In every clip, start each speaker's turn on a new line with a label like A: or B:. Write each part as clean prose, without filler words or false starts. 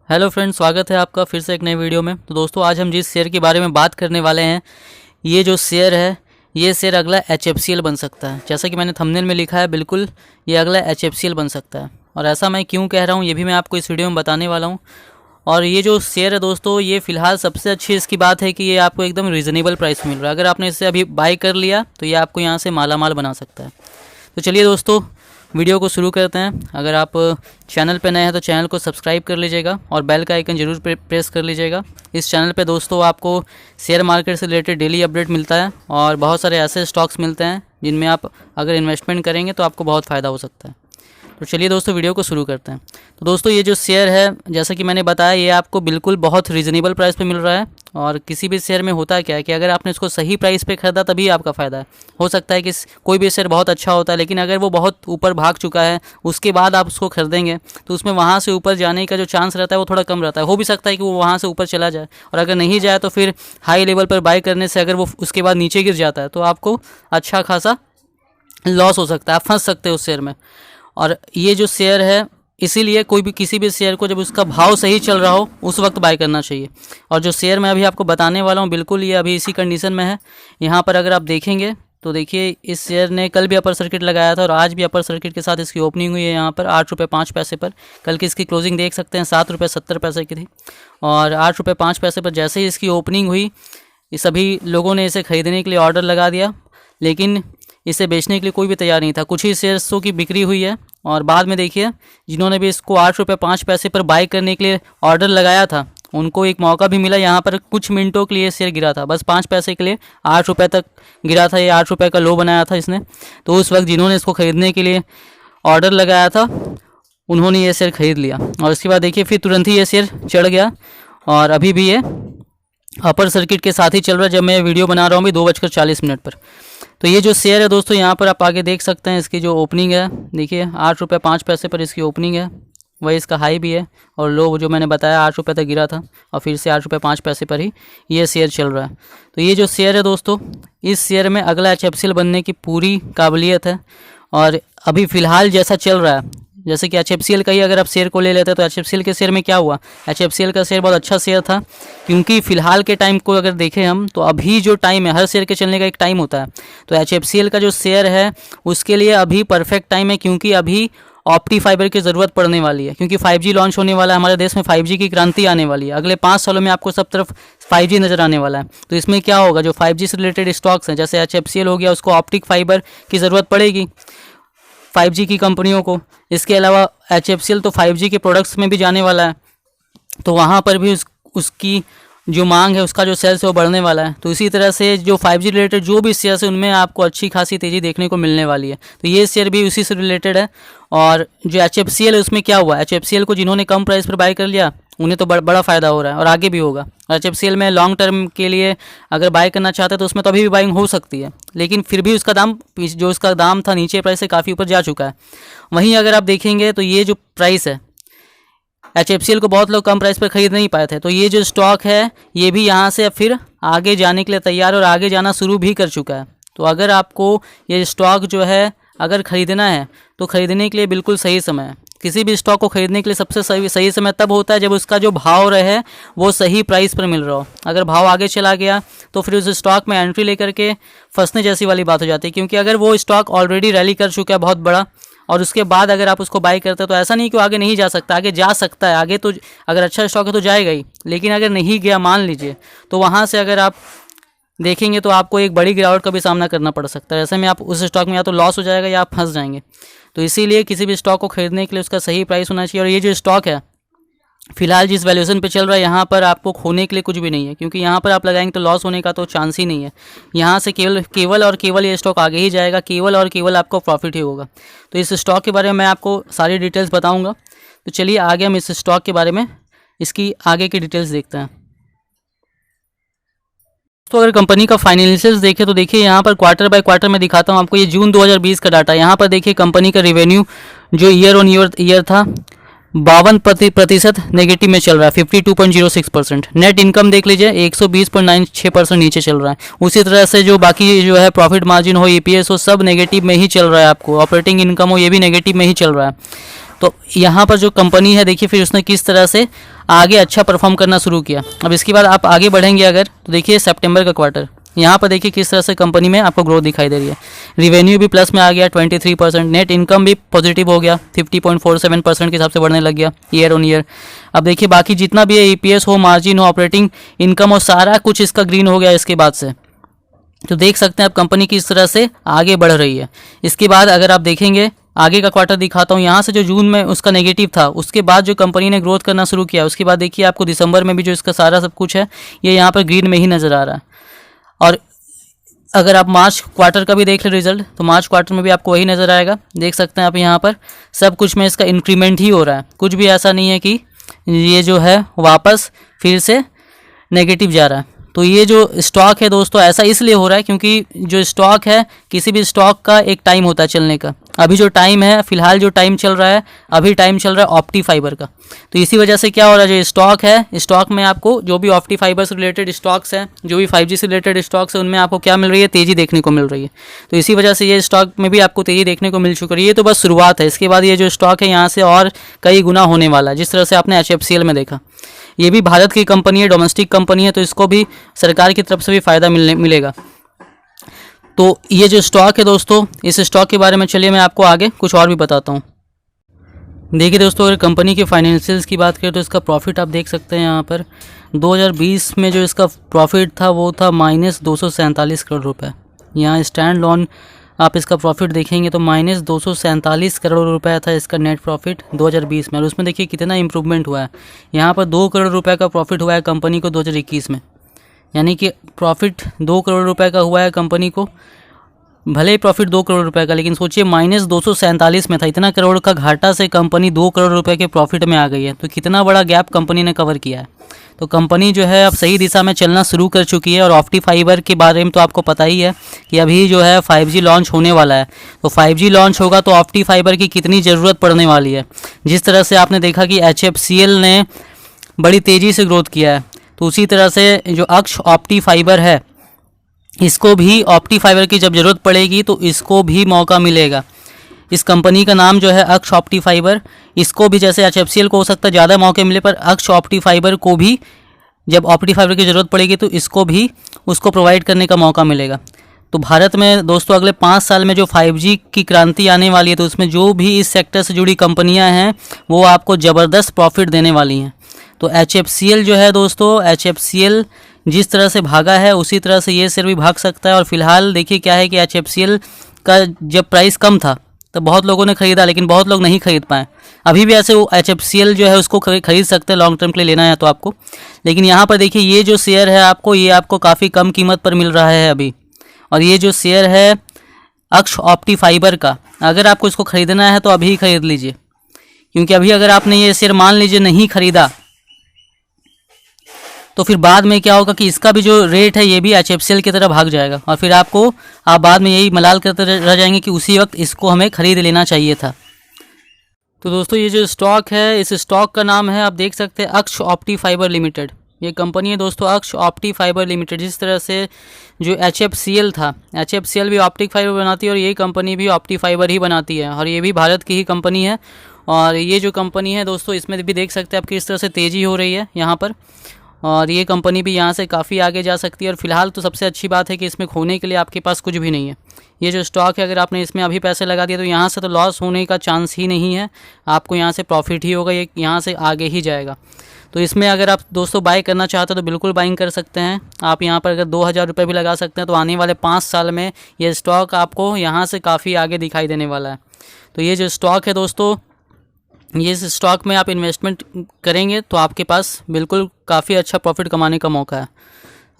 A: Hello friends, स्वागत है आपका फिर से एक नए वीडियो में। तो दोस्तों, आज हम जिस शेयर के बारे में बात करने वाले हैं, ये जो शेयर है, ये शेयर अगला HFCL बन सकता है। जैसा कि मैंने थंबनेल में लिखा है, बिल्कुल ये अगला HFCL बन सकता है। और ऐसा मैं क्यों कह रहा हूँ, ये भी मैं आपको इस वीडियो में बताने वाला हूँ। और ये जो शेयर है दोस्तों, ये फ़िलहाल सबसे अच्छी इसकी बात है कि ये आपको एकदम रीज़नेबल प्राइस मिल रहा है। अगर आपने इसे अभी बाई कर लिया तो ये आपको यहाँ से माला माल बना सकता है। तो चलिए दोस्तों, वीडियो को शुरू करते हैं। अगर आप चैनल पर नए हैं तो चैनल को सब्सक्राइब कर लीजिएगा और बेल का आइकन ज़रूर प्रेस कर लीजिएगा। इस चैनल पे दोस्तों आपको शेयर मार्केट से रिलेटेड डेली अपडेट मिलता है और बहुत सारे ऐसे स्टॉक्स मिलते हैं जिनमें आप अगर इन्वेस्टमेंट करेंगे तो आपको बहुत फ़ायदा हो सकता है। तो चलिए दोस्तों, वीडियो को शुरू करते हैं। तो दोस्तों, ये जो शेयर है, जैसा कि मैंने बताया, ये आपको बिल्कुल बहुत रीज़नेबल प्राइस पे मिल रहा है। और किसी भी शेयर में होता है क्या है कि अगर आपने इसको सही प्राइस पे ख़रीदा तभी आपका फ़ायदा है। हो सकता है कि कोई भी शेयर बहुत अच्छा होता है, लेकिन अगर वो बहुत ऊपर भाग चुका है, उसके बाद आप उसको खरीदेंगे तो उसमें वहाँ से ऊपर जाने का जो चांस रहता है वो थोड़ा कम रहता है। हो भी सकता है कि वो वहाँ से ऊपर चला जाए, और अगर नहीं जाए तो फिर हाई लेवल पर बाई करने से अगर वो उसके बाद नीचे गिर जाता है तो आपको अच्छा खासा लॉस हो सकता है, आप फंस सकते हो उस शेयर में। और ये जो शेयर है, इसीलिए कोई भी किसी भी शेयर को जब उसका भाव सही चल रहा हो उस वक्त बाय करना चाहिए। और जो शेयर मैं अभी आपको बताने वाला हूँ, बिल्कुल ये अभी इसी कंडीशन में है। यहाँ पर अगर आप देखेंगे तो देखिए, इस शेयर ने कल भी अपर सर्किट लगाया था और आज भी अपर सर्किट के साथ इसकी ओपनिंग हुई है यहाँ पर 8 रुपये 5 पैसे पर। कल की इसकी क्लोजिंग देख सकते हैं 7 रुपये 70 पैसे की थी, और 8 रुपये 5 पैसे पर जैसे ही इसकी ओपनिंग हुई, सभी लोगों ने इसे खरीदने के लिए ऑर्डर लगा दिया, लेकिन इसे बेचने के लिए कोई भी तैयार नहीं था। कुछ ही शेयर्सों की बिक्री हुई है, और बाद में देखिए जिन्होंने भी इसको 8 रुपये 5 पैसे पर बाई करने के लिए ऑर्डर लगाया था, उनको एक मौका भी मिला। यहाँ पर कुछ मिनटों के लिए शेयर गिरा था, बस 5 पैसे के लिए 8 रुपये तक गिरा था। ये 8 रुपये का लो बनाया था इसने। तो उस वक्त जिन्होंने इसको ख़रीदने के लिए ऑर्डर लगाया था, उन्होंने ये शेयर ख़रीद लिया, और उसके बाद देखिए फिर तुरंत ही ये शेयर चढ़ गया, और अभी भी ये अपर सर्किट के साथ ही चल रहा है। जब मैं वीडियो बना रहा हूँ भी 2:40 पर। तो ये जो शेयर है दोस्तों, यहाँ पर आप आगे देख सकते हैं इसकी जो ओपनिंग है, देखिए 8 रुपये 5 पैसे पर इसकी ओपनिंग है, वही इसका हाई भी है। और लो जो मैंने बताया 8 रुपये तक गिरा था, और फिर से 8 रुपये 5 पैसे पर ही ये शेयर चल रहा है। तो ये जो शेयर है दोस्तों, इस शेयर में अगला HFCL बनने की पूरी काबिलियत है। और अभी फ़िलहाल जैसा चल रहा है, जैसे कि HFCL का ही अगर आप शेयर को ले लेते हैं तो HFCL के शेयर में क्या हुआ, HFCL का शेयर बहुत अच्छा शेयर था, क्योंकि फ़िलहाल के टाइम को अगर देखें हम तो अभी जो टाइम है, हर शेयर के चलने का एक टाइम होता है। तो HFCL का जो शेयर है उसके लिए अभी परफेक्ट टाइम है, क्योंकि अभी ऑप्टी फाइबर की ज़रूरत पड़ने वाली है, क्योंकि 5G लॉन्च होने वाला है हमारे देश में। 5G की क्रांति आने वाली है। अगले 5 सालों में आपको सब तरफ 5G नज़र आने वाला है। तो इसमें क्या होगा, जो 5G से रिलेटेड स्टॉक्स हैं, जैसे HFCL हो गया, उसको ऑप्टिक फाइबर की ज़रूरत पड़ेगी 5G की कंपनियों को। इसके अलावा HFCL तो 5G के प्रोडक्ट्स में भी जाने वाला है, तो वहाँ पर भी उसकी जो मांग है, उसका जो सेल्स है वो बढ़ने वाला है। तो इसी तरह से जो 5G रिलेटेड जो भी शेयर है उनमें आपको अच्छी खासी तेज़ी देखने को मिलने वाली है। तो ये शेयर भी उसी से रिलेटेड है। और जो HFCL है उसमें क्या हुआ, HFCL को जिन्होंने कम प्राइस पर बाय कर लिया उन्हें तो बड़ा फ़ायदा हो रहा है, और आगे भी होगा। HFCL में लॉन्ग टर्म के लिए अगर बाय करना चाहते हैं तो उसमें तो अभी भी बाइंग हो सकती है, लेकिन फिर भी उसका दाम, जो उसका दाम था नीचे प्राइस से काफ़ी ऊपर जा चुका है। वहीं अगर आप देखेंगे तो ये जो प्राइस है, HFCL को बहुत लोग कम प्राइस पर ख़रीद नहीं पाए थे, तो ये जो स्टॉक है ये भी यहाँ से फिर आगे जाने के लिए तैयार, और आगे जाना शुरू भी कर चुका है। तो अगर आपको ये स्टॉक जो है अगर ख़रीदना है तो ख़रीदने के लिए बिल्कुल सही समय है। किसी भी स्टॉक को खरीदने के लिए सबसे सही समय तब होता है जब उसका जो भाव रहे वो सही प्राइस पर मिल रहा हो। अगर भाव आगे चला गया तो फिर उस स्टॉक में एंट्री लेकर के फंसने जैसी वाली बात हो जाती है, क्योंकि अगर वो स्टॉक ऑलरेडी रैली कर चुका है बहुत बड़ा, और उसके बाद अगर आप उसको बाई करते हैं तो ऐसा नहीं कि वो आगे नहीं जा सकता, आगे जा सकता है। आगे तो अगर अच्छा स्टॉक है तो जाएगा ही, लेकिन अगर नहीं गया मान लीजिए, तो वहाँ से अगर आप देखेंगे तो आपको एक बड़ी गिरावट का भी सामना करना पड़ सकता है। ऐसे में आप उस स्टॉक में या तो लॉस हो जाएगा या आप फंस जाएंगे। तो इसीलिए किसी भी स्टॉक को खरीदने के लिए उसका सही प्राइस होना चाहिए। और ये जो स्टॉक है फिलहाल जिस वैल्यूएशन पे चल रहा है, यहाँ पर आपको खोने के लिए कुछ भी नहीं है, क्योंकि यहाँ पर आप लगाएंगे तो लॉस होने का तो चांस ही नहीं है। यहाँ से केवल और केवल ये स्टॉक आगे ही जाएगा, केवल और केवल आपको प्रॉफिट ही होगा। तो इस स्टॉक के बारे में मैं आपको सारी डिटेल्स बताऊँगा। तो चलिए आगे हम इस स्टॉक के बारे में, इसकी आगे की डिटेल्स देखते हैं। तो अगर कंपनी का फाइनेंशियल्स देखें तो देखिए यहाँ पर क्वार्टर बाय क्वार्टर में दिखाता हूँ आपको। ये जून 2020 का डाटा। यहाँ पर देखिए कंपनी का रेवेन्यू जो ईयर ऑन ईयर था 52% नेगेटिव में चल रहा है, 52.06%। नेट इनकम देख लीजिए 120.96% नीचे चल रहा है। उसी तरह से जो बाकी जो है प्रॉफिट मार्जिन हो, EPS हो, सब नेगेटिव में ही चल रहा है। आपको ऑपरेटिंग इनकम हो, ये भी नेगेटिव में ही चल रहा है। तो यहाँ पर जो कंपनी है देखिए फिर उसने किस तरह से आगे अच्छा परफॉर्म करना शुरू किया। अब इसके बाद आप आगे बढ़ेंगे अगर तो देखिए सितंबर का क्वार्टर, यहाँ पर देखिए किस तरह से कंपनी में आपको ग्रोथ दिखाई दे रही है। रिवेन्यू भी प्लस में आ गया 23%, नेट इनकम भी पॉजिटिव हो गया 50.47% के हिसाब से बढ़ने लग गया ईयर ऑन ईयर। अब देखिए बाकी जितना भी है ईपीएस हो, मार्जिन हो, ऑपरेटिंग इनकम हो, सारा कुछ इसका ग्रीन हो गया इसके बाद से। तो देख सकते हैं आप कंपनी किस तरह से आगे बढ़ रही है। इसके बाद अगर आप देखेंगे आगे का क्वार्टर दिखाता हूँ, यहाँ से जो जून में उसका नेगेटिव था उसके बाद जो कंपनी ने ग्रोथ करना शुरू किया, उसके बाद देखिए आपको दिसंबर में भी जो इसका सारा सब कुछ है ये यहाँ पर ग्रीन में ही नज़र आ रहा है। और अगर आप मार्च क्वार्टर का भी देख लें रिजल्ट, तो मार्च क्वार्टर में भी आपको वही नज़र आएगा। देख सकते हैं आप यहाँ पर सब कुछ में इसका इंक्रीमेंट ही हो रहा है, कुछ भी ऐसा नहीं है कि ये जो है वापस फिर से नेगेटिव जा रहा है। तो ये जो स्टॉक है दोस्तों ऐसा इसलिए हो रहा है क्योंकि जो स्टॉक है किसी भी स्टॉक का एक टाइम होता है चलने का। अभी जो टाइम है फिलहाल जो टाइम चल रहा है, अभी टाइम चल रहा है ऑप्टी फाइबर का। तो इसी वजह से क्या हो रहा है, जो स्टॉक है स्टॉक में आपको जो भी ऑप्टी फाइबर से रिलेटेड स्टॉक्स हैं, जो भी 5G से रिलेटेड स्टॉक्स हैं, उनमें आपको क्या मिल रही है, तेज़ी देखने को मिल रही है। तो इसी वजह से ये स्टॉक में भी आपको तेज़ी देखने को मिल चुकी है। ये तो बस शुरुआत है, इसके बाद ये जो स्टॉक है यहाँ से और कई गुना होने वाला है। जिस तरह से आपने HFCL में देखा, ये भी भारत की कंपनी है, डोमेस्टिक कंपनी है, तो इसको भी सरकार की तरफ से भी फ़ायदा मिलेगा। तो ये जो स्टॉक है दोस्तों, इस स्टॉक के बारे में चलिए मैं आपको आगे कुछ और भी बताता हूँ। देखिए दोस्तों अगर कंपनी के फाइनेंशियल्स की बात करें तो इसका प्रॉफिट आप देख सकते हैं यहाँ पर 2020 में जो इसका प्रॉफिट था वो था -247 करोड़ रुपए। यहाँ स्टैंड लोन आप इसका प्रॉफिट देखेंगे तो -247 करोड़ रुपए था इसका नेट प्रॉफिट 2020 में। और उसमें देखिए कितना इंप्रूवमेंट हुआ है, यहाँ पर 2 करोड़ रुपए का प्रॉफिट हुआ है कंपनी को 2021 में। यानी कि प्रॉफिट 2 करोड़ रुपए का हुआ है कंपनी को, भले ही प्रॉफिट 2 करोड़ रुपए का, लेकिन सोचिए -247 में था। इतना करोड़ का घाटा से कंपनी 2 करोड़ रुपए के प्रॉफिट में आ गई है। तो कितना बड़ा गैप कंपनी ने कवर किया है। तो कंपनी जो है अब सही दिशा में चलना शुरू कर चुकी है। और ऑप्टी फाइबर के बारे में तो आपको पता ही है कि अभी जो है 5G लॉन्च होने वाला है। तो 5G लॉन्च होगा तो ऑप्टी फाइबर की कितनी ज़रूरत पड़ने वाली है। जिस तरह से आपने देखा कि HFCL ने बड़ी तेज़ी से ग्रोथ किया है, तो उसी तरह से जो अक्ष ऑप्टी फाइबर है, इसको भी ऑप्टी फाइबर की जब ज़रूरत पड़ेगी तो इसको भी मौका मिलेगा। इस कंपनी का नाम जो है अक्ष ऑप्टी फाइबर, इसको भी जैसे HFCL को हो सकता है ज़्यादा मौके मिले, पर अक्ष ऑप्टी फाइबर को भी जब ऑप्टी फाइबर की ज़रूरत पड़ेगी तो इसको भी उसको प्रोवाइड करने का मौका मिलेगा। तो भारत में दोस्तों अगले 5 साल में जो 5G की क्रांति आने वाली है, तो उसमें जो भी इस सेक्टर से जुड़ी कंपनियां हैं वो आपको ज़बरदस्त प्रॉफिट देने वाली हैं। तो HFCL जो है दोस्तों, HFCL जिस तरह से भागा है उसी तरह से ये शेयर भी भाग सकता है। और फिलहाल देखिए क्या है कि HFCL का जब प्राइस कम था तो बहुत लोगों ने ख़रीदा, लेकिन बहुत लोग नहीं खरीद पाए। अभी भी ऐसे वो HFCL जो है उसको खरीद सकते हैं लॉन्ग टर्म के लिए लेना है तो आपको। लेकिन यहाँ पर देखिए ये जो शेयर है आपको, ये आपको काफ़ी कम कीमत पर मिल रहा है अभी। और ये जो शेयर है अक्ष ऑप्टी फाइबर का, अगर आपको इसको ख़रीदना है तो अभी ही खरीद लीजिए, क्योंकि अभी अगर आपने ये शेयर मान लीजिए नहीं खरीदा तो फिर बाद में क्या होगा कि इसका भी जो रेट है ये भी HFCL की तरह भाग जाएगा। और फिर आप बाद में यही मलाल करते रह जाएंगे कि उसी वक्त इसको हमें ख़रीद लेना चाहिए था। तो दोस्तों ये जो स्टॉक है, इस स्टॉक का नाम है आप देख सकते हैं अक्ष ऑप्टी फाइबर लिमिटेड। ये कंपनी है दोस्तों अक्ष ऑप्टी फाइबर लिमिटेड। जिस तरह से जो HFCL था, HFCL भी ऑप्टिक फाइबर बनाती है और ये कंपनी भी ऑप्टी फाइबर ही बनाती है, और ये भी भारत की ही कंपनी है। और ये जो कंपनी है दोस्तों, इसमें भी देख सकते हैं आप किस तरह से तेज़ी हो रही है यहाँ पर। और ये कंपनी भी यहाँ से काफ़ी आगे जा सकती है। और फिलहाल तो सबसे अच्छी बात है कि इसमें खोने के लिए आपके पास कुछ भी नहीं है। ये जो स्टॉक है, अगर आपने इसमें अभी पैसे लगा दिए तो यहाँ से तो लॉस होने का चांस ही नहीं है, आपको यहाँ से प्रॉफिट ही होगा, ये यहाँ से आगे ही जाएगा। तो इसमें अगर आप दोस्तों बाई करना चाहते हो तो बिल्कुल बाइंग कर सकते हैं आप। यहाँ पर अगर 2000 रुपये भी लगा सकते हैं तो आने वाले 5 साल में ये स्टॉक आपको यहाँ से काफ़ी आगे दिखाई देने वाला है। तो ये जो स्टॉक है दोस्तों, ये इस स्टॉक में आप इन्वेस्टमेंट करेंगे तो आपके पास बिल्कुल काफ़ी अच्छा प्रॉफिट कमाने का मौका है।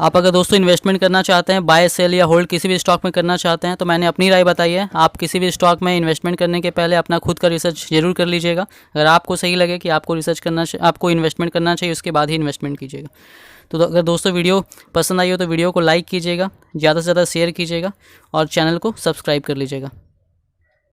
A: आप अगर दोस्तों इन्वेस्टमेंट करना चाहते हैं, बाय सेल या होल्ड किसी भी स्टॉक में करना चाहते हैं, तो मैंने अपनी राय बताई है। आप किसी भी स्टॉक में इन्वेस्टमेंट करने के पहले अपना खुद का रिसर्च जरूर कर लीजिएगा। अगर आपको सही लगे कि आपको आपको इन्वेस्टमेंट करना चाहिए, उसके बाद ही इन्वेस्टमेंट कीजिएगा। तो अगर दोस्तों वीडियो पसंद आई हो तो वीडियो को लाइक कीजिएगा, ज़्यादा से ज़्यादा शेयर कीजिएगा और चैनल को सब्सक्राइब कर लीजिएगा।